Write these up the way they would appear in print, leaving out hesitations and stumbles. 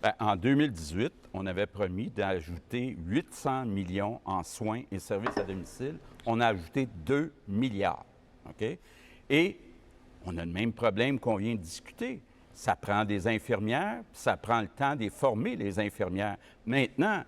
Bien, en 2018, on avait promis d'ajouter 800 millions en soins et services à domicile. On a ajouté 2 milliards. OK? Et on a le même problème qu'on vient de discuter. Ça prend des infirmières, puis ça prend le temps de les former, les infirmières. Maintenant,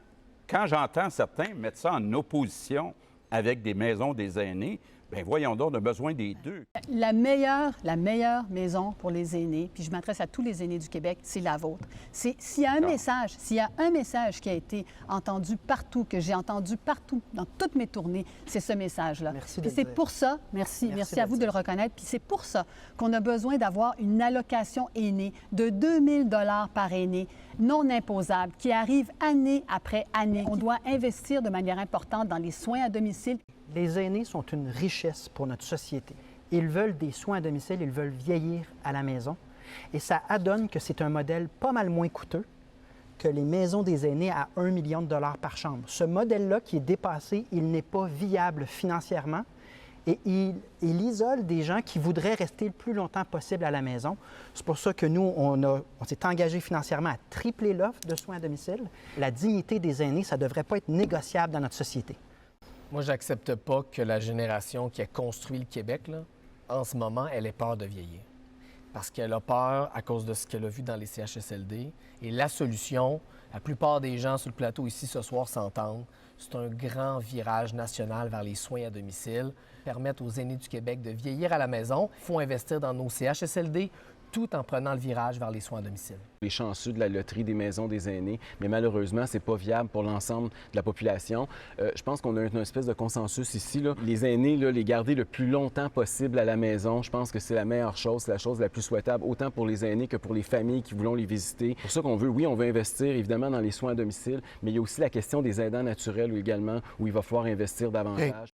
quand j'entends certains mettre ça en opposition avec des maisons des aînés, bien voyons donc, on a besoin des deux. La meilleure maison pour les aînés, puis je m'adresse à tous les aînés du Québec, c'est la vôtre. S'il y a un message qui a été entendu partout, que j'ai entendu partout, dans toutes mes tournées, c'est ce message-là. Merci de Puis le c'est dire. pour ça, merci à vous de le reconnaître, puis c'est pour ça qu'on a besoin d'avoir une allocation aînée de 2 000 $ par aîné, non imposable, qui arrive année après année. On doit investir de manière importante dans les soins à domicile. Les aînés sont une richesse pour notre société. Ils veulent des soins à domicile, ils veulent vieillir à la maison. Et ça adonne que c'est un modèle pas mal moins coûteux que les maisons des aînés à 1 million de dollars par chambre. Ce modèle-là qui est dépassé, il n'est pas viable financièrement et il isole des gens qui voudraient rester le plus longtemps possible à la maison. C'est pour ça que nous, on s'est engagé financièrement à tripler l'offre de soins à domicile. La dignité des aînés, ça ne devrait pas être négociable dans notre société. Moi, j'accepte pas que la génération qui a construit le Québec, là, en ce moment, elle ait peur de vieillir. Parce qu'elle a peur à cause de ce qu'elle a vu dans les CHSLD. Et la solution, la plupart des gens sur le plateau ici ce soir s'entendent, c'est un grand virage national vers les soins à domicile, permettre aux aînés du Québec de vieillir à la maison. Il faut investir dans nos CHSLD tout en prenant le virage vers les soins à domicile. Les chanceux de la loterie des maisons des aînés, mais malheureusement, c'est pas viable pour l'ensemble de la population. Je pense qu'on a une espèce de consensus ici. Là. Les aînés, là, les garder le plus longtemps possible à la maison, je pense que c'est la meilleure chose, c'est la chose la plus souhaitable, autant pour les aînés que pour les familles qui voulons les visiter. C'est pour ça qu'on veut, oui, on veut investir évidemment dans les soins à domicile, mais il y a aussi la question des aidants naturels également, où il va falloir investir davantage.